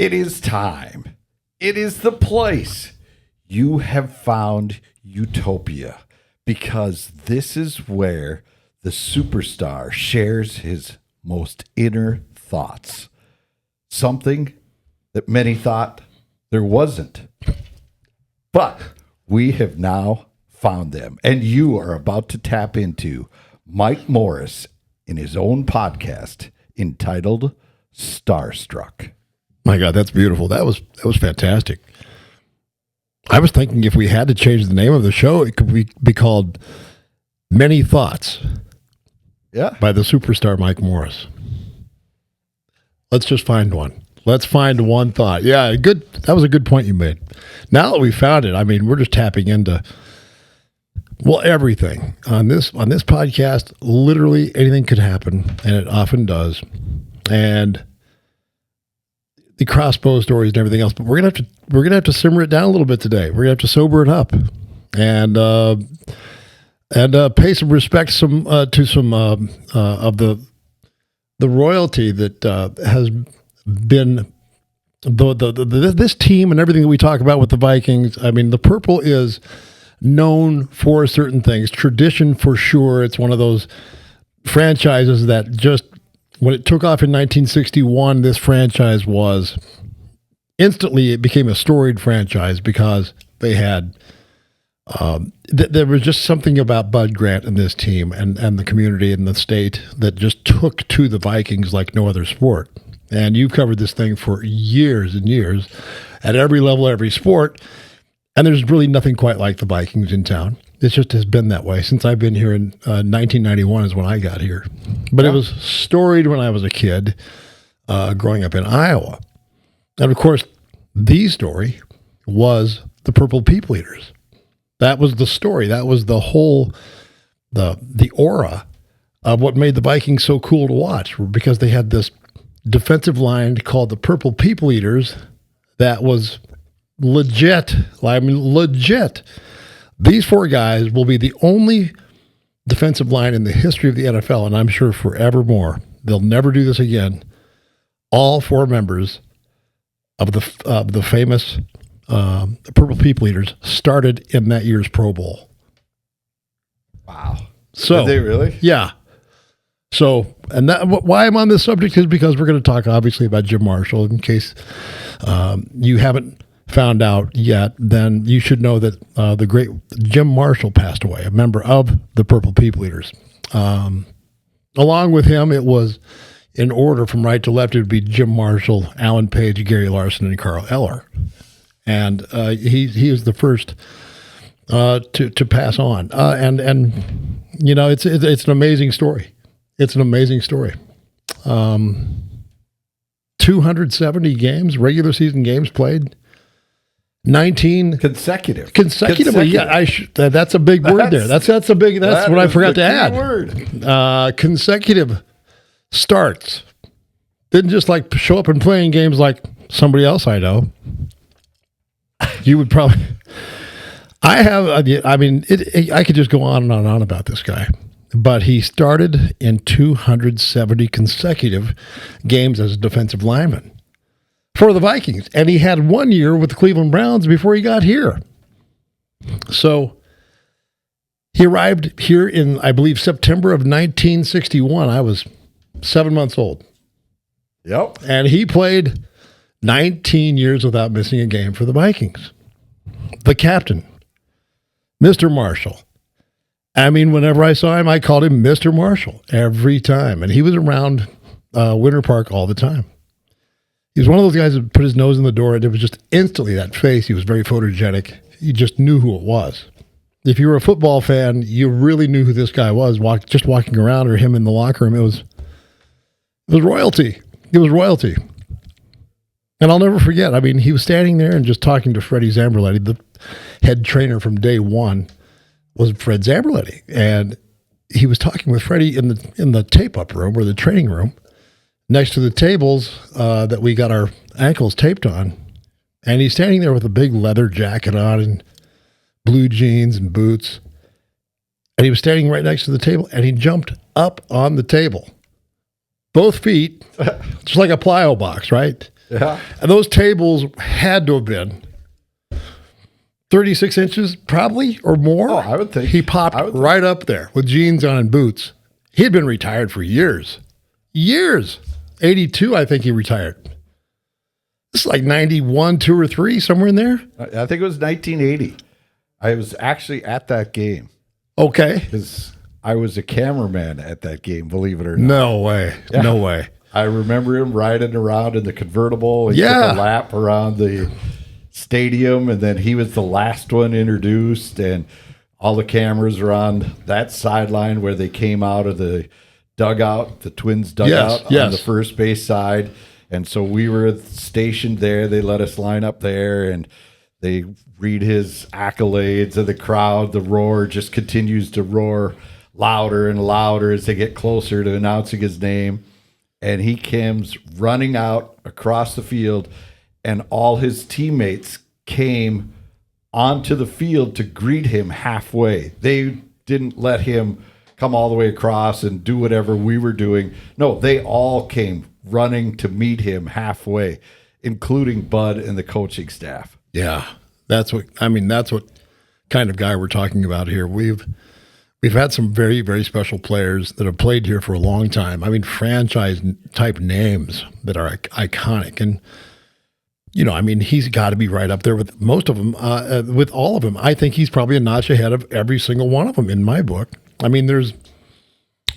It is time. It is the place. You have found utopia because this is where the superstar shares his most inner thoughts. Something that many thought there wasn't. But we have now found them, and you are about to tap into Mike Morris in his own podcast entitled Starstruck. My God, that's beautiful. That was fantastic. I was thinking if we had to change the name of the show, it could be called Many Thoughts. Yeah. By the superstar Mike Morris. Let's just find one. Let's find one thought. Yeah, good. That was a good point you made. Now that we found it, I mean, we're just tapping into everything on this podcast. Literally anything could happen, and it often does. And the crossbow stories and everything else, but we're gonna have to simmer it down a little bit today. We're gonna have to sober it up, and pay some respect to some of the royalty that has been this team and everything that we talk about with the Vikings. I mean, the purple is known for certain things, tradition for sure. It's one of those franchises that just. When it took off in 1961, this franchise was instantly, it became a storied franchise because they had, there was just something about Bud Grant and this team and the community and the state that just took to the Vikings like no other sport. And you've covered this thing for years and years at every level, every sport. And there's really nothing quite like the Vikings in town. It just has been that way since I've been here in 1991 is when I got here. But It was storied when I was a kid growing up in Iowa. And, of course, the story was the Purple People Eaters. That was the story. That was the whole, the aura of what made the Vikings so cool to watch because they had this defensive line called the Purple People Eaters that was legit. I mean, legit. These four guys will be the only defensive line in the history of the NFL, and I'm sure forevermore. They'll never do this again. All four members of the famous Purple People Eaters started in that year's Pro Bowl. Wow. So, did they really? Yeah. So, and why I'm on this subject is because we're going to talk, obviously, about Jim Marshall. In case you haven't found out yet, then you should know that the great Jim Marshall passed away, a member of the Purple People Eaters. Along with him, it was in order from right to left. It would be Jim Marshall, Alan Page, Gary Larson, and Carl Eller. And he was the first to pass on. And you know, it's an amazing story. It's an amazing story. 270 games, regular season games played. 19 consecutively. Yeah, that's a big word there. That's a big. That's what I forgot to add. Word. Consecutive starts. Didn't just like show up and playing games like somebody else I know. You would probably. I mean, I could just go on and on about this guy, but he started in 270 consecutive games as a defensive lineman for the Vikings. And he had 1 year with the Cleveland Browns before he got here. So he arrived here in, I believe, September of 1961. I was 7 months old. Yep. And he played 19 years without missing a game for the Vikings. The captain, Mr. Marshall. I mean, whenever I saw him, I called him Mr. Marshall every time. And he was around Winter Park all the time. He was one of those guys that put his nose in the door, and it was just instantly that face. He was very photogenic. You just knew who it was. If you were a football fan, you really knew who this guy was. Just walking around or him in the locker room, it was royalty. It was royalty. And I'll never forget. I mean, he was standing there and just talking to Freddie Zamberletti. The head trainer from day one was Fred Zamberletti, and he was talking with Freddie in the tape-up room or the training room, next to the tables that we got our ankles taped on. And he's standing there with a big leather jacket on and blue jeans and boots. And he was standing right next to the table, and he jumped up on the table. Both feet, just like a plyo box, right? Yeah. And those tables had to have been 36 inches, probably, or more. Oh, I would think. He popped right up there with jeans on and boots. He had been retired for years. Years. 82, I think he retired. This is like 91, 2 or 3, somewhere in there. I think it was 1980. I was actually at that game. Okay. Because I was a cameraman at that game, believe it or not. No way. Yeah. No way. I remember him riding around in the convertible. He took a lap around the stadium, and then he was the last one introduced, and all the cameras are on that sideline where they came out of the dugout, the Twins dugout on the first base side. And so we were stationed there. They let us line up there, and they read his accolades, and the crowd, the roar just continues to roar louder and louder as they get closer to announcing his name. And he comes running out across the field, and all his teammates came onto the field to greet him halfway. They didn't let him come all the way across and do whatever we were doing. No, they all came running to meet him halfway, including Bud and the coaching staff. Yeah. That's what kind of guy we're talking about here. We've had some very, very special players that have played here for a long time. I mean, franchise type names that are iconic. And, he's got to be right up there with most of them, with all of them. I think he's probably a notch ahead of every single one of them in my book. I mean, there's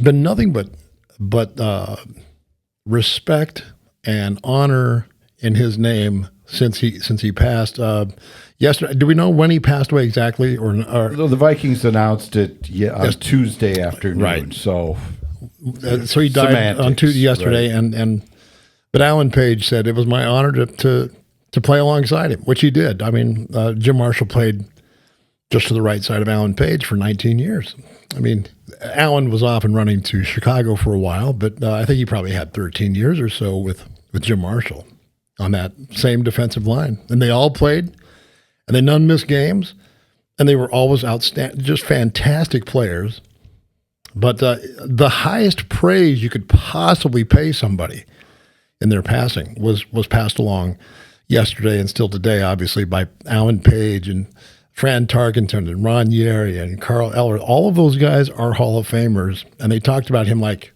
been nothing but respect and honor in his name since he passed. Yesterday, do we know when he passed away exactly? Or the Vikings announced it on Tuesday afternoon. Right. So he died on Tuesday yesterday, right. But Alan Page said it was my honor to play alongside him, which he did. I mean, Jim Marshall played just to the right side of Alan Page for 19 years. I mean, Alan was off and running to Chicago for a while, but I think he probably had 13 years or so with Jim Marshall on that same defensive line. And they all played, and they none missed games, and they were always outstanding, just fantastic players. But the highest praise you could possibly pay somebody in their passing was passed along yesterday and still today, obviously, by Alan Page and Fran Tarkenton and Ron Yeri and Carl Eller. All of those guys are Hall of Famers, and they talked about him like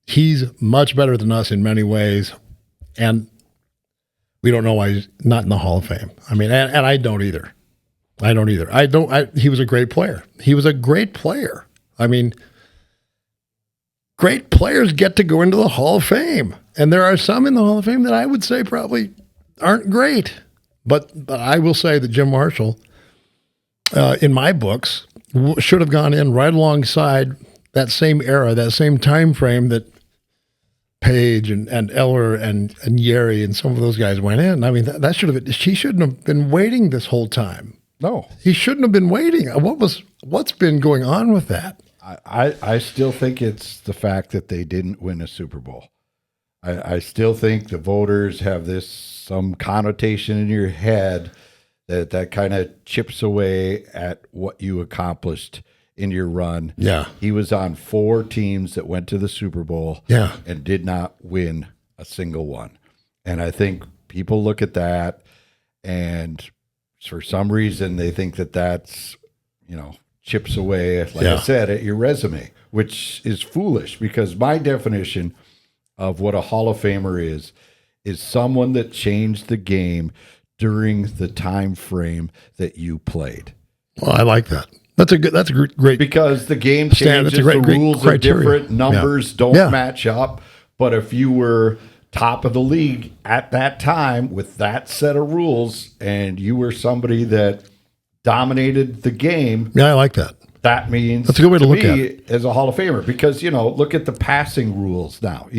he's much better than us in many ways, and we don't know why he's not in the Hall of Fame. I mean, and I don't either. He was a great player. He was a great player. I mean, great players get to go into the Hall of Fame, and there are some in the Hall of Fame that I would say probably aren't great. But I will say that Jim Marshall, in my books, should have gone in right alongside that same era, that same time frame that Page and Eller and Yeri and some of those guys went in. I mean, that should have. He shouldn't have been waiting this whole time. No, he shouldn't have been waiting. What's been going on with that? I still think it's the fact that they didn't win a Super Bowl. I still think the voters have some connotation in your head that kind of chips away at what you accomplished in your run. Yeah. He was on 4 teams that went to the Super Bowl and did not win a single one. And I think people look at that, and for some reason they think that that's, chips away, I said, at your resume, which is foolish, because my definition of what a Hall of Famer is someone that changed the game during the time frame that you played. Well, I like that. That's a great, because the game changes, the rules are different, numbers don't match up. But if you were top of the league at that time with that set of rules, and you were somebody that dominated the game, I like that. That means that's a good way to look at it as a Hall of Famer, because look at the passing rules now.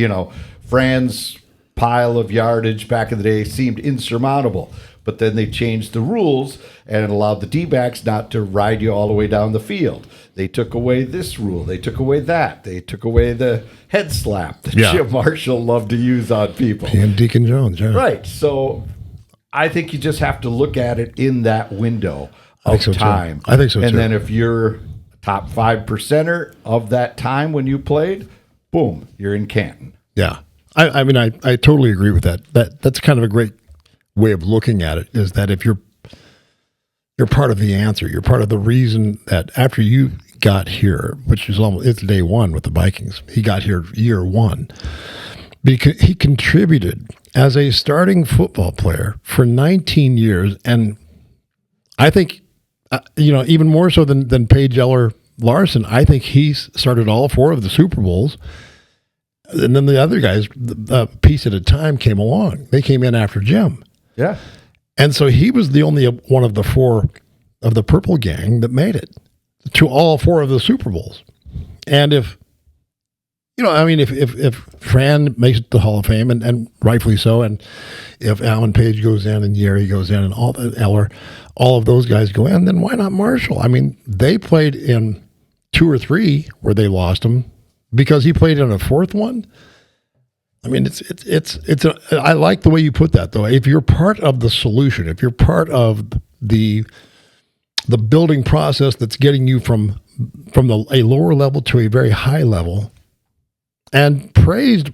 Fran's pile of yardage back in the day seemed insurmountable. But then they changed the rules and allowed the D-backs not to ride you all the way down the field. They took away this rule. They took away that. They took away the head slap that Jim Marshall loved to use on people. And Deacon Jones, Right. So I think you just have to look at it in that window of time. I think so, too. And then if you're top 5%er of that time when you played, boom, you're in Canton. Yeah. I mean, I totally agree with that. That's kind of a great way of looking at it, is that if you're part of the answer, you're part of the reason that after you got here, which is it's day one with the Vikings, he got here year one, because he contributed as a starting football player for 19 years. And I think, even more so than Paige Eller Larson, I think he started all 4 of the Super Bowls. And then the other guys, a piece at a time, came along. They came in after Jim. Yeah. And so he was the only one of the 4 of the Purple Gang that made it to all 4 of the Super Bowls. And if Fran makes it to the Hall of Fame, and rightfully so, and if Alan Page goes in and Yeri goes in and Eller, all of those guys go in, then why not Marshall? I mean, they played in 2 or 3 where they lost him because he played in a 4th one. I mean, I like the way you put that, though. If you're part of the solution, if you're part of the building process that's getting you from a lower level to a very high level, and praised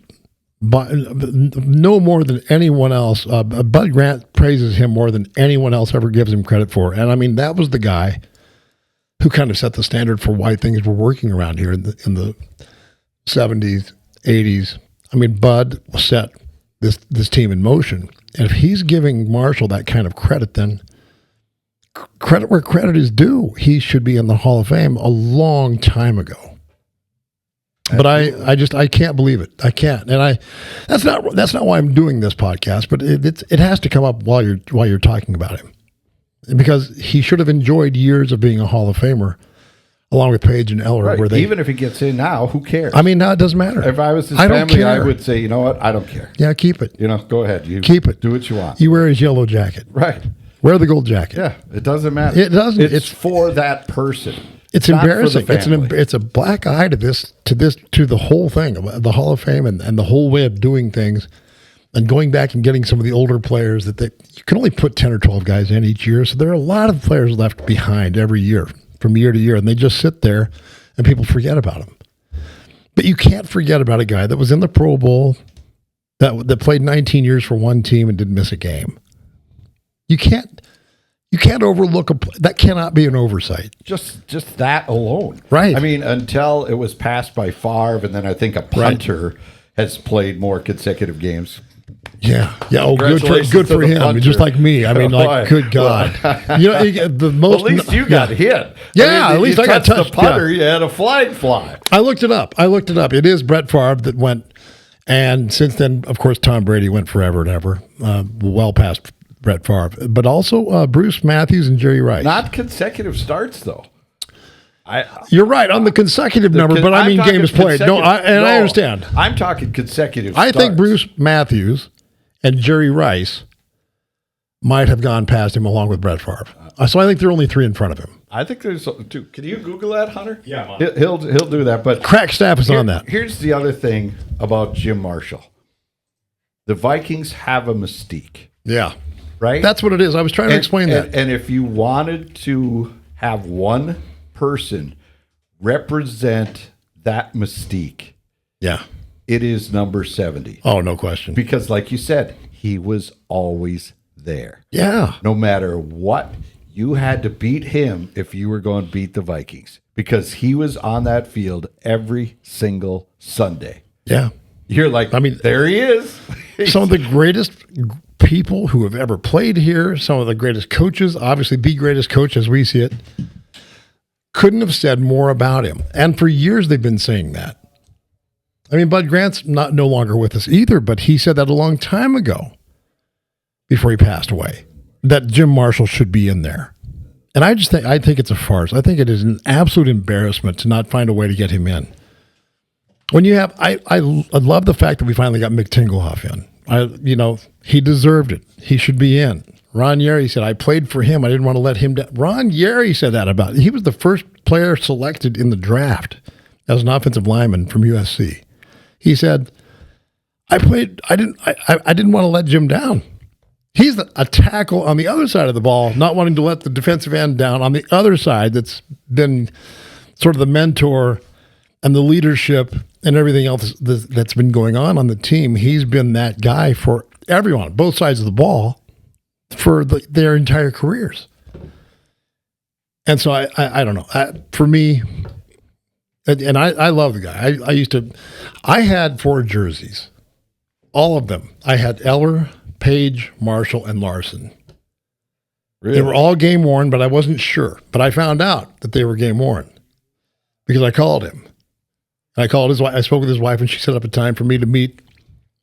by no more than anyone else. Bud Grant praises him more than anyone else ever gives him credit for. And I mean, that was the guy who kind of set the standard for why things were working around here in the 70s, 80s. I mean, Bud set this team in motion. And if he's giving Marshall that kind of credit, then credit where credit is due. He should be in the Hall of Fame a long time ago. But I can't believe it. I can't, and that's not why I'm doing this podcast. But it has to come up while you're talking about him, because he should have enjoyed years of being a Hall of Famer, along with Page and Eller. Right. Where Even if he gets in now, who cares? I mean, now it doesn't matter. If I was his family, I would say, you know what? I don't care. Yeah, keep it. Go ahead. Keep it. Do what you want. You wear his yellow jacket. Right. Wear the gold jacket. Yeah, it doesn't matter. It doesn't. It's for that person. It's embarrassing. It's a black eye to the whole thing, the Hall of Fame and the whole way of doing things, and going back and getting some of the older players that you can only put 10 or 12 guys in each year. So there are a lot of players left behind every year, from year to year, and they just sit there and people forget about them. But you can't forget about a guy that was in the Pro Bowl, that played 19 years for one team and didn't miss a game. You can't overlook that. Cannot be an oversight. Just that alone, right? I mean, until it was passed by Favre, and then I think a punter has played more consecutive games. Yeah. Oh, good for him. Punter. Just like me. I mean, good God. The most. Well, at least you got hit. Yeah, at least I got touched. The punter, you had a flag fly. I looked it up. It is Brett Favre that went, and since then, of course, Tom Brady went forever and ever, well past Brett Favre, but also Bruce Matthews and Jerry Rice. Not consecutive starts, though. You're right on the consecutive number, but I mean games played. I understand. I'm talking consecutive I starts. think Bruce Matthews and Jerry Rice might have gone past him along with Brett Favre. So I think there are only 3 in front of him. I think there's 2. Can you Google that, Hunter? Yeah. He'll do that. But Crack Staff is on that. Here's the other thing about Jim Marshall. The Vikings have a mystique. Yeah. Right? That's what it is. I was trying to explain that. And if you wanted to have one person represent that mystique, yeah, it is number 70. Oh, no question. Because like you said, he was always there. Yeah. No matter what, you had to beat him if you were going to beat the Vikings, because he was on that field every single Sunday. Yeah. You're like, there he is. Some of the greatest people who have ever played here, some of the greatest coaches, obviously the greatest coach as we see it, couldn't have said more about him. And for years they've been saying that. I mean, Bud Grant's no longer with us either, but he said that a long time ago before he passed away, that Jim Marshall should be in there. And I think it's a farce. I think it is an absolute embarrassment to not find a way to get him in. When you have, I love the fact that we finally got Mick Tinglehoff in. He deserved it. He should be in. Ron Yeri said, I played for him. I didn't want to let him down. Ron Yeri said that about it. He was the first player selected in the draft as an offensive lineman from USC. He said, I didn't want to let Jim down. He's a tackle on the other side of the ball, not wanting to let the defensive end down on the other side that's been sort of the mentor and the leadership and everything else that's been going on the team, he's been that guy for everyone, both sides of the ball, for their entire careers. And so I don't know. For me, and I love the guy. I had 4 jerseys, all of them. I had Eller, Page, Marshall, and Larson. Really? They were all game worn, but I wasn't sure. But I found out that they were game worn because I called him. And I called his wife. I spoke with his wife, and she set up a time for me to meet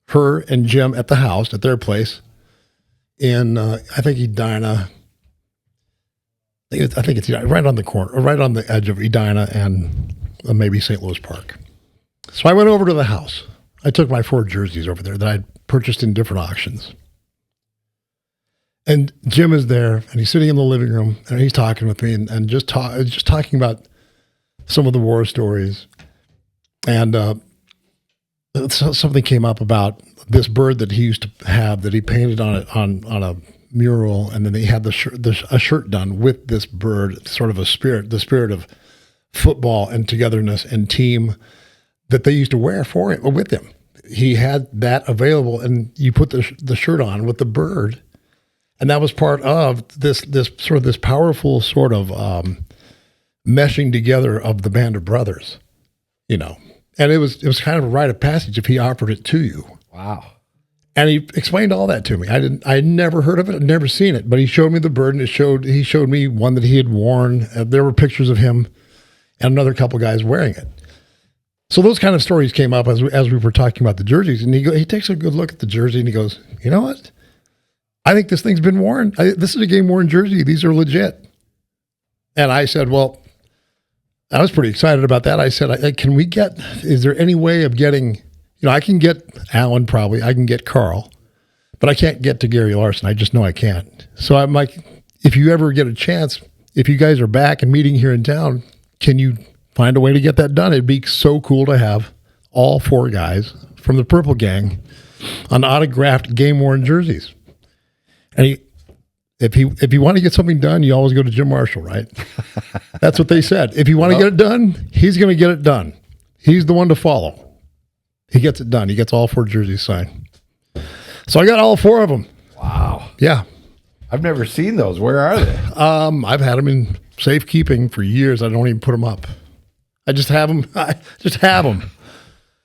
her and Jim at the house, at their place in, I think Edina. I think it's right on the corner, or right on the edge of Edina and maybe St. Louis Park. So I went over to the house. I took my 4 jerseys over there that I'd purchased in different auctions. And Jim is there, and he's sitting in the living room, and he's talking with me, and just talking about some of the war stories. And something came up about this bird that he used to have that he painted on a mural, and then he had a shirt done with this bird, sort of the spirit of football and togetherness and team that they used to wear with him. He had that available, and you put the shirt on with the bird, and that was part of this powerful sort of meshing together of the band of brothers, you know. And it was kind of a rite of passage if he offered it to you. Wow. And he explained all that to me. I'd never heard of it. I'd never seen it, but he showed me the bird, and he showed me one that he had worn. There were pictures of him and another couple guys wearing it. So those kind of stories came up as we were talking about the jerseys. And he takes a good look at the jersey, and he goes, you know what? I think this thing's been worn. This is a game worn jersey. These are legit. And I said, well, I was pretty excited about that. I said, is there any way of getting, I can get Alan probably, I can get Carl, but I can't get to Gary Larson. I just know I can't. So I'm like, if you ever get a chance, if you guys are back and meeting here in town, can you find a way to get that done? It'd be so cool to have all 4 guys from the Purple Gang on autographed game-worn jerseys. And if you want to get something done, you always go to Jim Marshall, right? That's what they said. If you want to get it done, he's going to get it done. He's the one to follow. He gets it done. He gets all 4 jerseys signed. So I got all 4 of them. Wow. Yeah. I've never seen those. Where are they? I've had them in safekeeping for years. I don't even put them up. I just have them.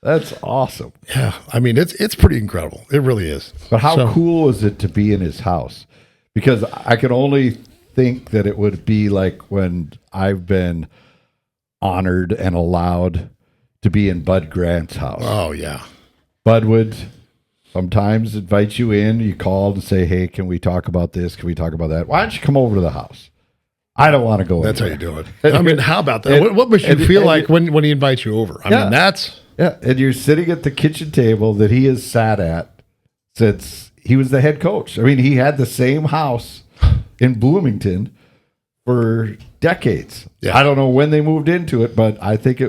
That's awesome. Yeah. I mean, it's pretty incredible. It really is. But how cool is it to be in his house? Because I can only think that it would be like when I've been honored and allowed to be in Bud Grant's house. Oh, yeah. Bud would sometimes invite you in. You called and say, hey, can we talk about this? Can we talk about that? Why don't you come over to the house? I don't want to go. That's how you do it. I mean, how about that? What must you feel like when he invites you over? I mean, that's... Yeah, and you're sitting at the kitchen table that he has sat at since he was the head coach. I mean, he had the same house in Bloomington for decades. Yeah. I don't know when they moved into it, but I think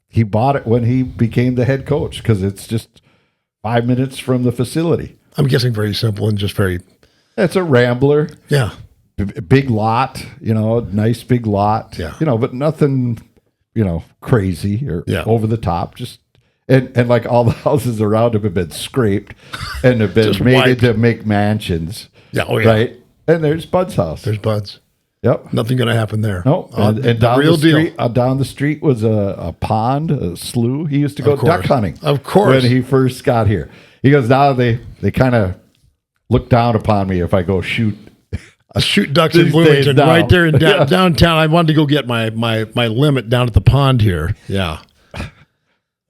he bought it when he became the head coach because it's just 5 minutes from the facility. I'm guessing very simple and just very... It's a Rambler. Yeah. Big lot, nice big lot. Yeah. But nothing... crazy or over the top. Just and like all the houses around him have been scraped and have been made into make mansions. Yeah, oh yeah. Right. And there's Bud's house. There's Bud's. Yep. Nothing going to happen there. No. And down the street, down the street was a pond, a slough. He used to go duck hunting. Of course. When he first got here. He goes, now they kind of look down upon me if I go shoot ducks in Bloomington, right there in downtown. I wanted to go get my limit down at the pond here. Yeah.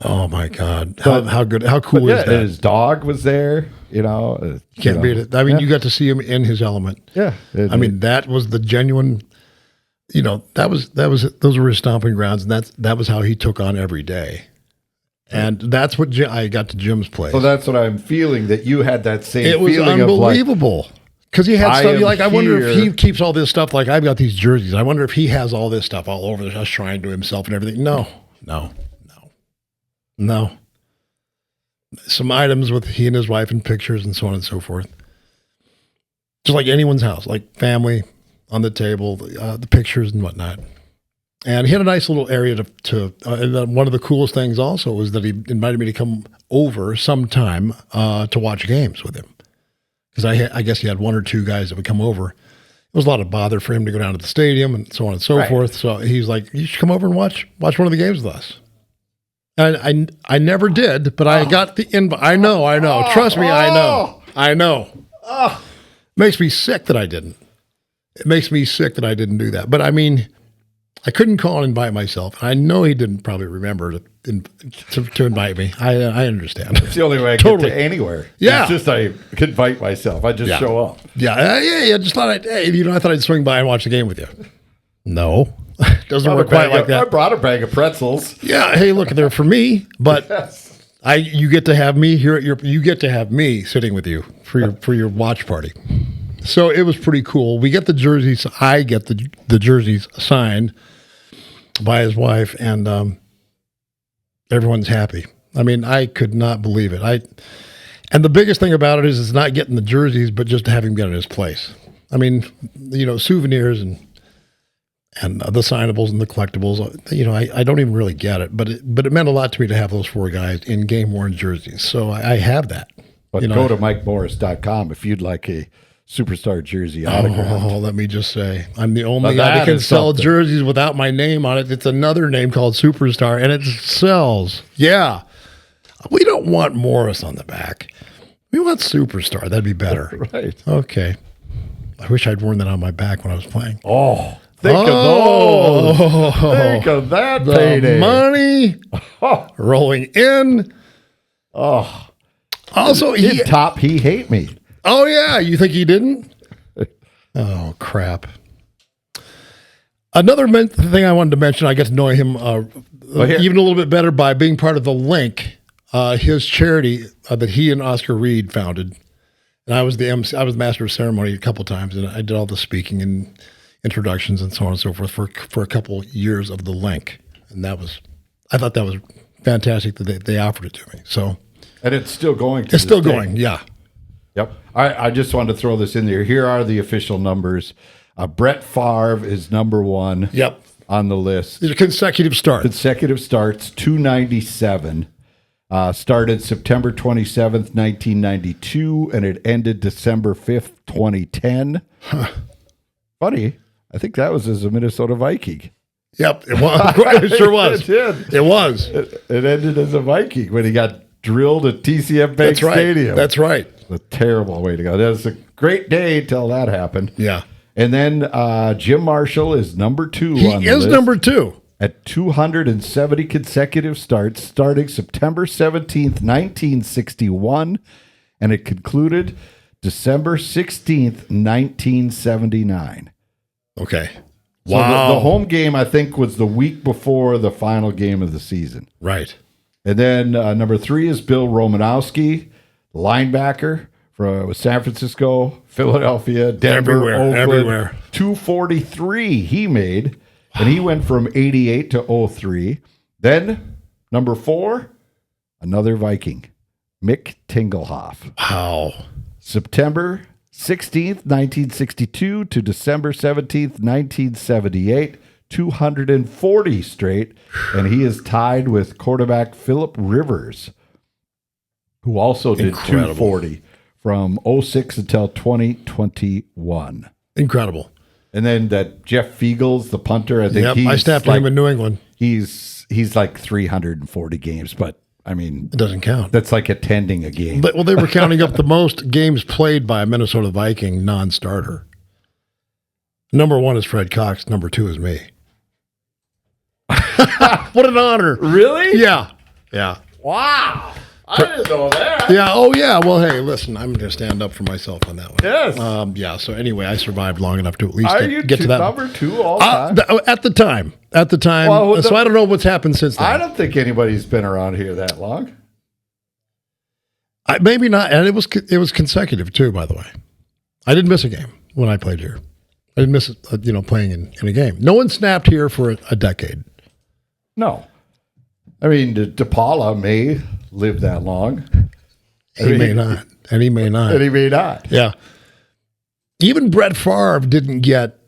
Oh my God! How good? How cool is that? His dog was there. Can't beat it. I mean, you got to see him in his element. Yeah. I mean, that was the genuine. Those were his stomping grounds, and that was how he took on every day. And that's what I got to Jim's place. So that's what I'm feeling. That you had that same. It was feeling unbelievable. Because he had stuff, I wonder if he keeps all this stuff, like I've got these jerseys. I wonder if he has all this stuff all over the house, shrine to himself and everything. No. Some items with he and his wife and pictures and so on and so forth. Just like anyone's house, like family on the table, the pictures and whatnot. And he had a nice little area and then one of the coolest things also was that he invited me to come over sometime to watch games with him. Because I guess he had one or two guys that would come over. It was a lot of bother for him to go down to the stadium and so on and so forth. So he's like, you should come over and watch one of the games with us. And I never did, but I got the invite. I know. Trust me, I know. Makes me sick that I didn't. It makes me sick that I didn't do that. But I mean, I couldn't call and invite myself. I know he didn't probably remember to invite me. I understand. It's the only way I get to anywhere. Yeah. It's just I could invite myself. I just show up. Yeah. Just thought I thought I'd swing by and watch the game with you. No. Doesn't work quite like that. I brought a bag of pretzels. Yeah. Hey, look, they're for me, but you get to have me here you get to have me sitting with you for your watch party. So it was pretty cool. We get the jerseys. I get the jerseys signed by his wife, and everyone's happy. I mean, I could not believe it. And the biggest thing about it is it's not getting the jerseys, but just having him get in his place. I mean, souvenirs and the signables and the collectibles. I don't even really get it, but it meant a lot to me to have those four guys in game worn jerseys. So I have that. But go to MikeMorris.com if you'd like a Superstar jersey autograph. Oh, let me just say, I'm the only guy that can sell jerseys without my name on it. It's another name called Superstar, and it sells. Yeah. We don't want Morris on the back. We want Superstar. That'd be better. Right. Okay. I wish I'd worn that on my back when I was playing. Oh, think of those. Think of that payday. Money rolling in. Oh. Also, he hate me. Oh, yeah. You think he didn't? Oh, crap. Another thing I wanted to mention, I get to know him even a little bit better by being part of the Link, his charity that he and Oscar Reed founded. And I was the MC, I was master of ceremony a couple times, and I did all the speaking and introductions and so on and so forth for a couple years of the Link. And I thought that was fantastic that they offered it to me. So, and it's still going. It's still going, yeah. Yep. I just wanted to throw this in there. Here are the official numbers. Brett Favre is number one. Yep. On the list. These are consecutive starts. Consecutive starts, 297. Started September 27th, 1992, and it ended December 5th, 2010. Huh. Funny. I think that was as a Minnesota Viking. Yep. It was. It sure was. It did. It was. It ended as a Viking when he got drilled at TCF Bank Stadium. That's right. A terrible way to go. That was a great day until that happened. Yeah. And then Jim Marshall is number two. He is number two. At 270 consecutive starts, starting September 17th, 1961, and it concluded December 16th, 1979. Okay. So wow. The home game, I think, was the week before the final game of the season. Right. And then number three is Bill Romanowski, linebacker from San Francisco, Philadelphia, Denver, Oakland. Everywhere. 243 he made, and he went from 88 to 03. Then number four, another Viking, Mick Tingelhoff. Wow. September 16th, 1962 to December 17th, 1978. 240 straight, and he is tied with quarterback Philip Rivers, who also did 240 from 06 until 2021. Incredible. And then that Jeff Fiegels, the punter, I think I staffed him in New England. He's like 340 games, but I mean, it doesn't count. That's like attending a game. But they were counting up the most games played by a Minnesota Viking non-starter. Number one is Fred Cox. Number two is me. What an honor. Really? Yeah. Yeah. Wow. I didn't know that. Yeah. Oh, yeah. Well, hey, listen, I'm going to stand up for myself on that one. Yes. Yeah. So anyway, I survived long enough to at least get to that. Number two all time? At the time. Well, so I don't know what's happened since then. I don't think anybody's been around here that long. Maybe not. And it was consecutive too, by the way. I didn't miss a game when I played here. I didn't miss playing in a game. No one snapped here for a decade. No. I mean, DePaula may live that long. He may not. And he may not. And he may not. Yeah. Even Brett Favre didn't get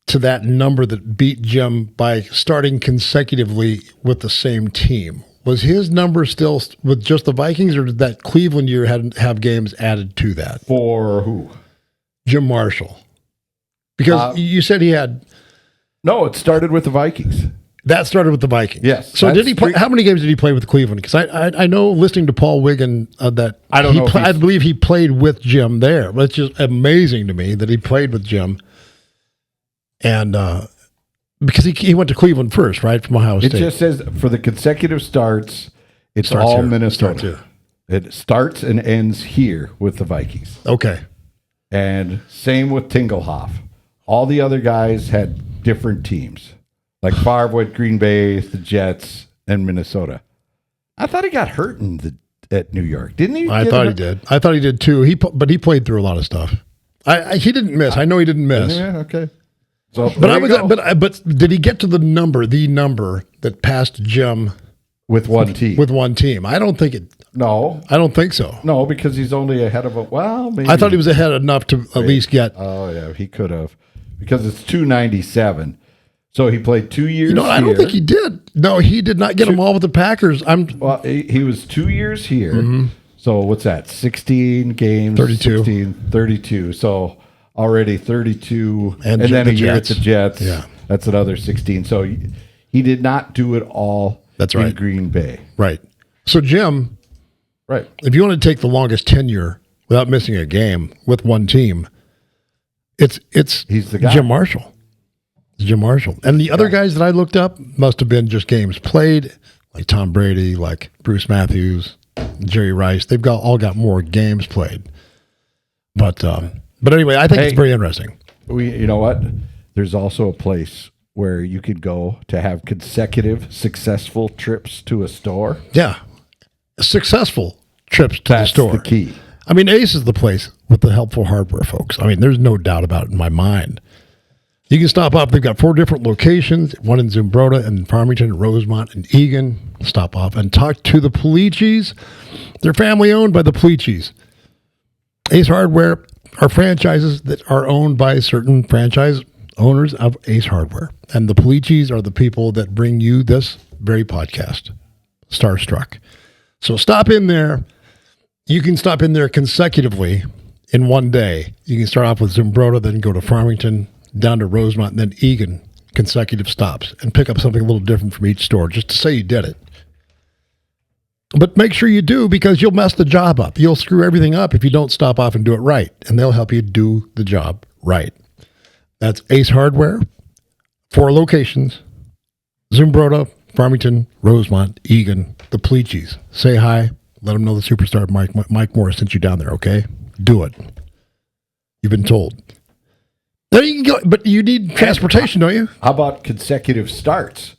to that number that beat Jim by starting consecutively with the same team. Was his number still with just the Vikings, or did that Cleveland year have games added to that? For who? Jim Marshall. Because you said he had... No, it started with the Vikings. That started with the Vikings. Yes. So did he play? How many games did he play with Cleveland? Because I know, listening to Paul Wiggin, that I don't know. I believe he played with Jim there. But it's just amazing to me that he played with Jim. And because he went to Cleveland first, right, from Ohio State. It just says for the consecutive starts, it's all Minnesota. It starts and ends here with the Vikings. Okay. And same with Tingelhoff. All the other guys had different teams. Like Favre went Green Bay, the Jets, and Minnesota. I thought he got hurt at New York, didn't he? I thought he did. I thought he did too. But he played through a lot of stuff. He didn't miss. I know he didn't miss. Yeah, okay. So, but did he get to the number that passed Jim with one team? With one team, I don't think it. No, I don't think so. No, because he's only ahead of a. Well, maybe I thought he was ahead enough to at least get. Oh yeah, he could have, because it's 297. So he played 2 years. No, I don't think he did. No, he did not get them all with the Packers. Well, he was 2 years here. Mm-hmm. So what's that? 16 games. 32. So already 32, and then a year at the Jets. Yeah, that's another 16. So he did not do it all. That's right. In Green Bay. Right. So Jim, right. If you want to take the longest tenure without missing a game with one team, he's the guy. Jim Marshall. Jim Marshall. And the other guys that I looked up must have been just games played, like Tom Brady, like Bruce Matthews, Jerry Rice. They've all got more games played. But anyway, I think it's very interesting. You know what? There's also a place where you could go to have consecutive successful trips to a store. Yeah. Successful trips to the store. That's the key. I mean, Ace is the place with the helpful hardware, folks. I mean, there's no doubt about it in my mind. You can stop off. They've got 4 different locations, one in Zumbrota and Farmington, Rosemount, and Egan. Stop off and talk to the Polichis. They're family owned by the Polichis. Ace Hardware are franchises that are owned by certain franchise owners of Ace Hardware. And the Polichis are the people that bring you this very podcast, Starstruck. So stop in there. You can stop in there consecutively in one day. You can start off with Zumbrota, then go to Farmington, down to Rosemount, and then Egan, consecutive stops, and pick up something a little different from each store, just to say you did it. But make sure you do, because you'll mess the job up. You'll screw everything up if you don't stop off and do it right, and they'll help you do the job right. That's Ace Hardware, 4 locations, Zumbrota, Farmington, Rosemount, Egan, the Polichis. Say hi. Let them know the superstar Mike Morris sent you down there, okay? Do it. You've been told. There you can go, but you need transportation, don't you? How about consecutive starts?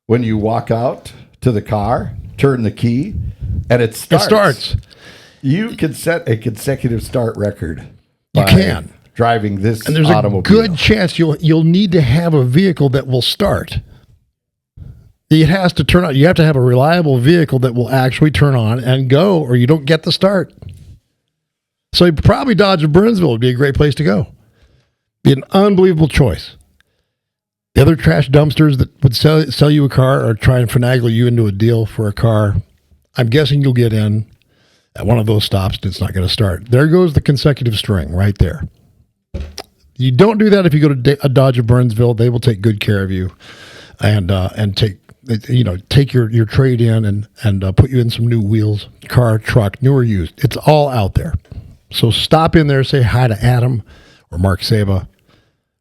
When you walk out to the car, turn the key, and it starts. It starts. You can set a consecutive start record. You can. Driving this and there's automobile. A good chance you'll need to have a vehicle that will start. It has to turn on. You have to have a reliable vehicle that will actually turn on and go, or you don't get the start. So you probably Dodge of Burnsville would be a great place to go. Be an unbelievable choice. The other trash dumpsters that would sell you a car or try and finagle you into a deal for a car, I'm guessing you'll get in at one of those stops and it's not going to start. There goes the consecutive string right there. You don't do that if you go to a Dodge of Burnsville. They will take good care of you and take your trade in and put you in some new wheels, car, truck, new or used. It's all out there. So stop in there, say hi to Adam or Mark Saba,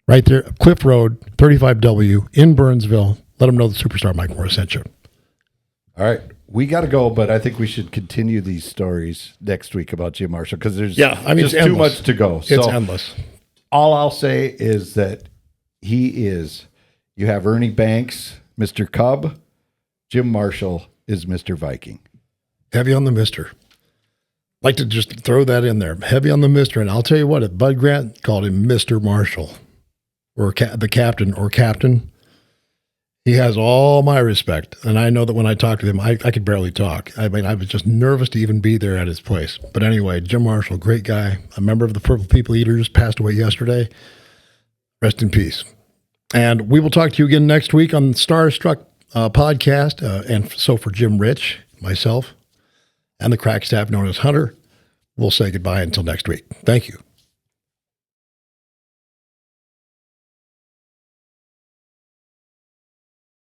right there, Cliff Road, 35W in Burnsville. Let them know the superstar Mike Morris sent you. All right. We got to go, but I think we should continue these stories next week about Jim Marshall, because there's just too much to go. It's endless. All I'll say is that you have Ernie Banks, Mr. Cub. Jim Marshall is Mr. Viking. Heavy on the Mr. Like to just throw that in there. Heavy on the Mr. And I'll tell you what, if Bud Grant called him Mr. Marshall or the captain or captain, he has all my respect. And I know that when I talked to him, I could barely talk. I mean, I was just nervous to even be there at his place. But anyway, Jim Marshall, great guy, a member of the Purple People Eaters, passed away yesterday. Rest in peace. And we will talk to you again next week on the Starstruck podcast. And so for Jim Rich, myself, and the crack staff known as Hunter, we'll say goodbye until next week. Thank you.